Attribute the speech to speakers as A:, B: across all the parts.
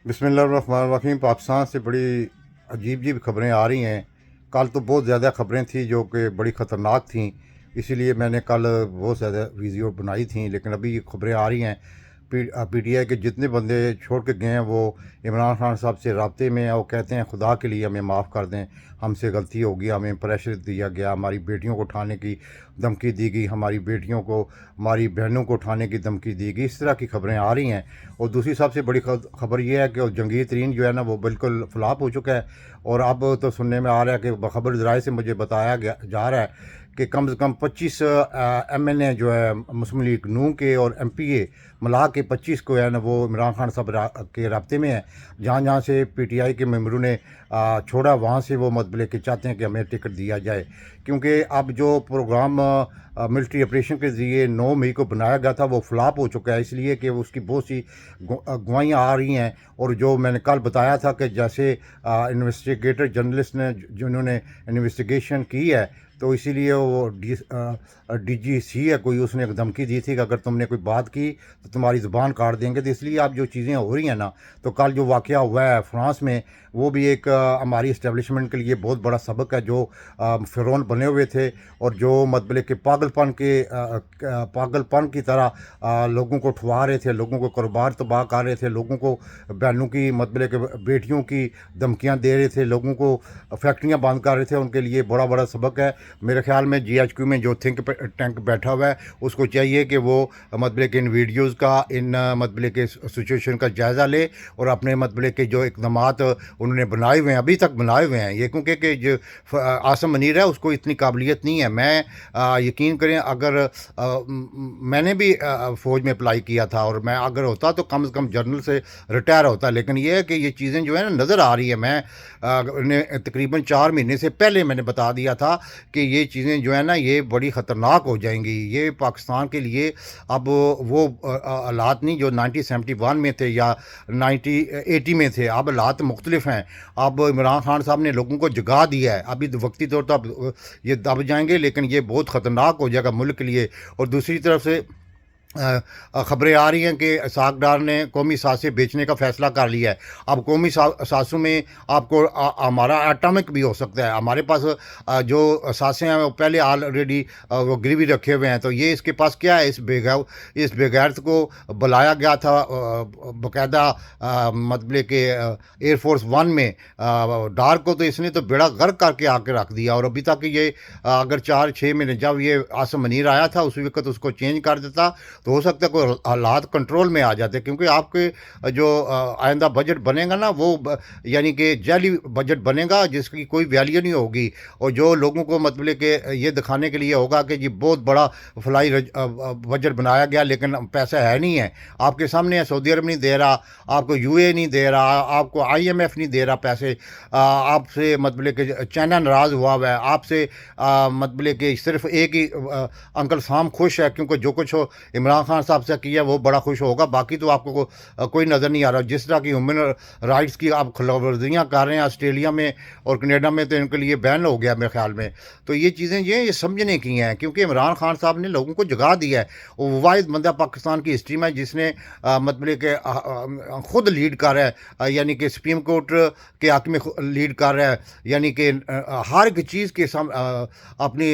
A: बिस्मिल्लाहिर्रहमानिर्रहीम। पाकिस्तान से बड़ी अजीब अजीब खबरें आ रही हैं। कल तो बहुत ज़्यादा खबरें थी जो कि बड़ी ख़तरनाक थीं, इसीलिए मैंने कल बहुत ज़्यादा वीडियो बनाई थी। लेकिन अभी ये खबरें आ रही हैं पीटीआई के जितने बंदे छोड़ के गए हैं वो इमरान खान साहब से रबते में हैं। वो कहते हैं खुदा के लिए हमें माफ़ कर दें, हमसे गलती हो गई, हमें प्रेशर दिया गया, हमारी बेटियों को उठाने की धमकी दी गई, हमारी बेटियों को, हमारी बहनों को उठाने की धमकी दी गई। इस तरह की खबरें आ रही हैं। और दूसरी सबसे बड़ी खबर यह है कि जंगीर तरीन जो है ना वो बिल्कुल फ्लॉप हो चुका है। और अब तो सुनने में आ रहा है कि बखबर ज़राए से मुझे बताया गया जा रहा है कि कम से कम 25 एमएनए जो है मुस्लिम लीग नून के और एमपीए मिला के 25 को है ना वो इमरान खान साहब के रबते में है। जहाँ जहाँ से पीटीआई के मेम्बरों ने छोड़ा वहाँ से वो मतलब के चाहते हैं कि हमें टिकट दिया जाए, क्योंकि अब जो प्रोग्राम मिलिट्री ऑपरेशन के ज़रिए 9 मई को बनाया गया था वो फ्लॉप हो चुका है, इसलिए कि उसकी बहुत सी गवाहियाँ आ रही हैं। और जो मैंने कल बताया था कि जैसे इन्वेस्टिगेटर जर्नलिस्ट ने जिन्होंने इन्वेस्टिगेशन की है, तो इसीलिए वो डीजीसी है कोई, उसने एक धमकी दी थी कि अगर तुमने कोई बात की तो तुम्हारी ज़ुबान काट देंगे। तो इसलिए अब जो चीज़ें हो रही हैं ना, तो कल जो वाक़या हुआ है फ्रांस में वो भी एक हमारी इस्टेब्लिशमेंट के लिए बहुत बड़ा सबक है। जो फ़िरौन बने हुए थे और जो मतलब कि पागलपन की तरह लोगों को उठवा रहे थे, लोगों को कारोबार तबाह कर रहे थे, लोगों को बहनों की मतलब कि बेटियों की धमकियां दे रहे थे, लोगों को फैक्ट्रियां बंद कर रहे थे, उनके लिए बड़ा बड़ा सबक है। मेरे ख्याल में जीएचक्यू में जो थिंक टैंक बैठा हुआ है उसको चाहिए कि वो मतलब कि इन वीडियोज़ का, इन मतलब के सिचुएशन का जायज़ा ले और अपने मतलब के जो इक़दामात उन्होंने बनाए हुए हैं, अभी तक बनाए हुए हैं ये, क्योंकि कि जो आसम मनीर है उसको इतनी काबिलियत नहीं है। मैं यकीन करें अगर मैंने भी फ़ौज में अप्लाई किया था और मैं अगर होता तो कम से कम जनरल से रिटायर होता। लेकिन ये है कि ये चीज़ें जो है ना नज़र आ रही है। मैं ने तकरीबन 4 महीने से पहले मैंने बता दिया था कि ये चीज़ें जो है ना ये बड़ी ख़तरनाक हो जाएंगी। ये पाकिस्तान के लिए अब वो हालात नहीं जो 1971 में थे या 1980 में थे। अब हालात मुख्तलिफ हैं। अब इमरान खान साहब ने लोगों को जगा दिया है। अभी वक्ती तौर पर अब ये दब जाएंगे, लेकिन ये बहुत ख़तरनाक हो जाएगा मुल्क के लिए। और दूसरी तरफ से खबरें आ रही हैं कि साख डार ने कौमी सासें बेचने का फ़ैसला कर लिया है। अब कौमी सासों में आपको हमारा एटॉमिक भी हो सकता है। हमारे पास जो सासें हैं वो पहले ऑलरेडी वो गिरवी रखे हुए हैं। तो ये इसके पास क्या है, इस बेगैरत को बुलाया गया था बाकायदा मतलब के एयरफोर्स वन में। डार को तो इसने तो बेड़ा गर्क करके आके रख दिया। और अभी तक ये अगर 4-6 महीने जब ये आसम मनीर आया था उस वक्त उसको चेंज कर देता तो हो सकता है कोई हालात कंट्रोल में आ जाते। क्योंकि आपके जो आइंदा बजट बनेगा ना वो यानी कि जाली बजट बनेगा जिसकी कोई वैल्यू नहीं होगी। और जो लोगों को मतलब कि ये दिखाने के लिए होगा कि जी बहुत बड़ा फलाई बजट बनाया गया, लेकिन पैसा है नहीं है। आपके सामने है, सऊदी अरब नहीं दे रहा, आपको यूए नहीं दे रहा, आपको आईएमएफ नहीं दे रहा पैसे, आपसे मतलब कि चाइना नाराज़ हुआ है आपसे, मतलब कि सिर्फ एक ही अंकल साम खुश है क्योंकि जो कुछ हो इमरान खान साहब से किया वो बड़ा खुश होगा। बाकी तो आपको कोई नज़र नहीं आ रहा। जिस तरह की ह्यूमन राइट्स की आप खिलाफवर्जियाँ कर रहे हैं ऑस्ट्रेलिया में और कनाडा में, तो इनके लिए बैन हो गया मेरे ख्याल में। तो ये चीज़ें ये समझने की हैं, क्योंकि इमरान खान साहब ने लोगों को जगा दिया है। वो वाहिद बंदा पाकिस्तान की हिस्ट्री में जिसने मतलब कि खुद लीड कर रहा है, यानी कि सुप्रीम कोर्ट के हक में लीड कर रहा है, यानी कि हर एक चीज़ के अपनी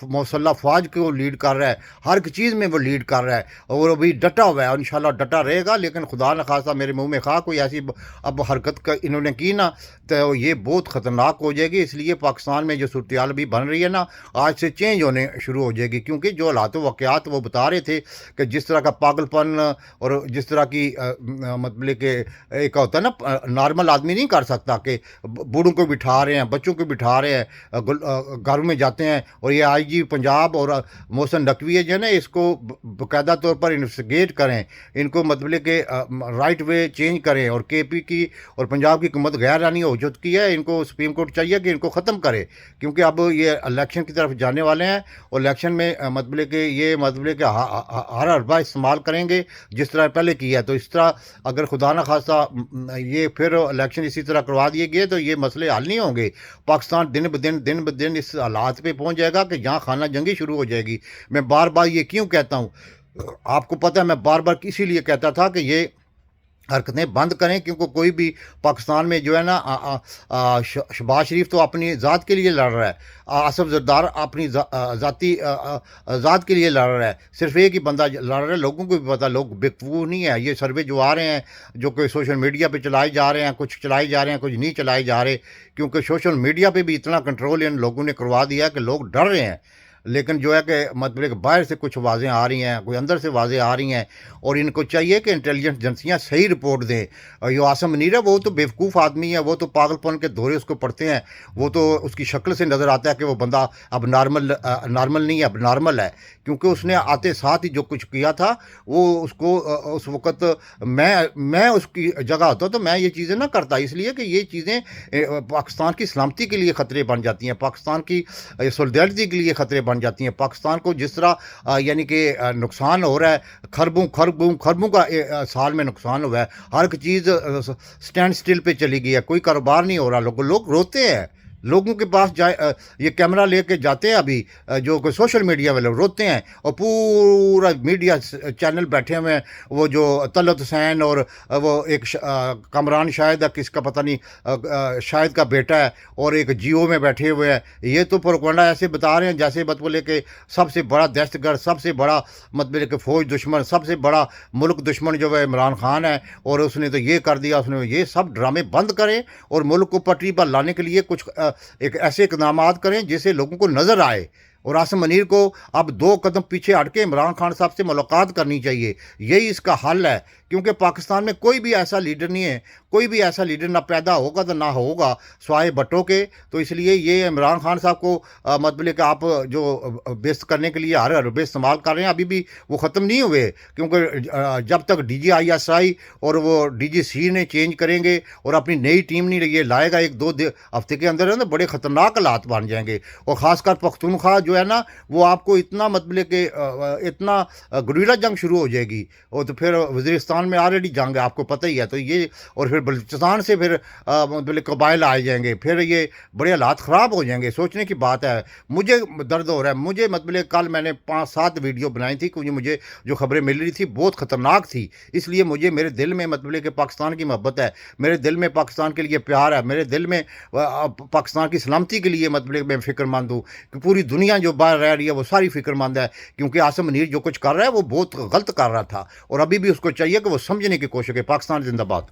A: मौसल्ला फ़ौज को लीड कर रहा है, हर एक चीज़ में वो लीड कर रहा है और अभी डटा हुआ है। इंशाल्लाह डटा रहेगा। लेकिन खुदा न खासा मेरे मुंह में खा कोई ऐसी अब हरकत इन्होंने की ना तो ये बहुत ख़तरनाक हो जाएगी। इसलिए पाकिस्तान में जो सूरत हाल भी बन रही है ना आज से चेंज होने शुरू हो जाएगी, क्योंकि जो हालात वाक़यात वो बता रहे थे कि जिस तरह का पागलपन और जिस तरह की मतलब कि एक होता है ना नॉर्मल आदमी नहीं कर सकता कि बूढ़ों को बिठा रहे हैं, बच्चों को बिठा रहे हैं, घरों में जाते हैं। और ये आईजी पंजाब और मोहसिन नकवी जो है ना इसको बाकायदा तौर पर इन्वेस्टिगेट करें, इनको मतलब के राइट वे चेंज करें। और केपी की और पंजाब की हुकूमत गैर रानी हो चुकी है, इनको सुप्रीम कोर्ट चाहिए कि इनको ख़त्म करे, क्योंकि अब ये इलेक्शन की तरफ जाने वाले हैं और इलेक्शन में मतलब के ये मतलब के हर हरबा इस्तेमाल करेंगे जिस तरह पहले किया है। तो इस तरह अगर खुदा न खासा ये फिर इलेक्शन इसी तरह करवा दिए गए तो ये मसले हल नहीं होंगे। पाकिस्तान दिन ब दिन इस हालात पे पहुंच जाएगा कि जहाँ खाना जंगी शुरू हो जाएगी। मैं बार बार ये क्यों कहता हूँ, आपको पता है मैं बार बार इसीलिए कहता था कि ये हरकतें बंद करें, क्योंकि कोई भी पाकिस्तान में जो है ना शहबाज शरीफ तो अपनी ज़ात के लिए लड़ रहा है, आसफ जरदार अपनी ज़ाती ज़ात के लिए लड़ रहा है, सिर्फ एक ही बंदा लड़ रहा है। लोगों को भी पता, लोग बेवकूफ़ नहीं है। ये सर्वे जो आ रहे हैं, जो कि सोशल मीडिया पे चलाए जा रहे हैं, कुछ चलाए जा रहे हैं, कुछ नहीं चलाए जा रहे, क्योंकि सोशल मीडिया पे भी इतना कंट्रोल इन लोगों ने करवा दिया है कि लोग डर रहे हैं। लेकिन जो है कि मतलब कि बाहर से कुछ आवाज़ें आ रही हैं, कोई अंदर से आवाज़ें आ रही हैं, और इनको चाहिए कि इंटेलिजेंस एजेंसियाँ सही रिपोर्ट दें। और ये आसम मुनीर है, वो तो बेवकूफ़ आदमी है, वो तो पागलपन के दौरे उसको पड़ते हैं। वो तो उसकी शक्ल से नज़र आता है कि वो बंदा अब नॉर्मल नहीं है, अब नॉर्मल है, क्योंकि उसने आते साथ ही जो कुछ किया था वो उसको उस वक़्त मैं उसकी जगह होता तो मैं ये चीज़ें ना करता, इसलिए कि ये चीज़ें पाकिस्तान की सलामती के लिए ख़तरे बन जाती हैं, पाकिस्तान की सॉलिडारिटी के लिए ख़तरे बन जाती हैं। पाकिस्तान को जिस तरह यानी कि नुकसान हो रहा है, खरबों का साल में नुकसान हुआ है, हर एक चीज़ स्टैंड स्टिल पे चली गई है, कोई कारोबार नहीं हो रहा, लोग रोते हैं। लोगों के पास ये कैमरा लेके जाते हैं अभी, जो कि सोशल मीडिया वाले रोते हैं, और पूरा मीडिया चैनल बैठे हुए हैं, वो जो तलत हुसैन और वो एक कमरान शायद है, किसका पता नहीं, शायद का बेटा है, और एक जियो में बैठे हुए हैं। ये तो प्रोपगंडा ऐसे बता रहे हैं जैसे मतलब कि सबसे बड़ा दहशतगर्द, सबसे बड़ा मतलब कि फ़ौज दुश्मन, सबसे बड़ा मुल्क दुश्मन जो है इमरान खान है, और उसने तो ये कर दिया, उसने ये सब ड्रामे बंद करें और मुल्क को पटरी पर लाने के लिए कुछ एक ऐसे इकदामात करें जिससे लोगों को नज़र आए। और आसिम मुनीर को अब 2 कदम पीछे हट के इमरान खान साहब से मुलाकात करनी चाहिए, यही इसका हल है। क्योंकि पाकिस्तान में कोई भी ऐसा लीडर नहीं है, कोई भी ऐसा लीडर ना पैदा होगा तो ना होगा स्वाए भट्टो के। तो इसलिए ये इमरान खान साहब को मतलब कि आप जो बेइज्जत करने के लिए हर हरबे इस्तेमाल कर रहे हैं, अभी भी वो ख़त्म नहीं हुए, क्योंकि जब तक DGISI और वो DGC ने चेंज करेंगे और अपनी नई टीम नहीं ये लाएगा, 1-2 हफ्ते के अंदर है ना बड़े ख़तरनाक हालात बन जाएंगे। और ख़ासकर पख्तूनख्वा जो है ना, वो आपको इतना मतलब कि इतना गुरीला जंग शुरू हो जाएगी, और तो फिर वज़ीरिस्तान में ऑलरेडी जंग है, आपको पता ही है। तो ये और फिर बलूचिस्तान से फिर मतलब कबाइल आ जाएंगे, फिर ये बड़े हालात ख़राब हो जाएंगे। सोचने की बात है। मुझे दर्द हो रहा है, मुझे मतलब कल मैंने 5-7 वीडियो बनाई थी, क्योंकि मुझे जो खबरें मिल रही थी बहुत ख़तरनाक थी, इसलिए मुझे मेरे दिल में मतलब कि पाकिस्तान की मोहब्बत है, मेरे दिल में पाकिस्तान के लिए प्यार है, मेरे दिल में पाकिस्तान की सलामती के लिए मतलब मैं फ़िक्रमंद हूँ कि पूरी दुनिया जो बाहर रह रही है वो सारी फ़िक्रमंद है। क्योंकि आसिम मुनीर जो कुछ कर रहा है वो बहुत गलत कर रहा था, और अभी भी उसको चाहिए कि वो समझने की कोशिश करे। पाकिस्तान जिंदाबाद।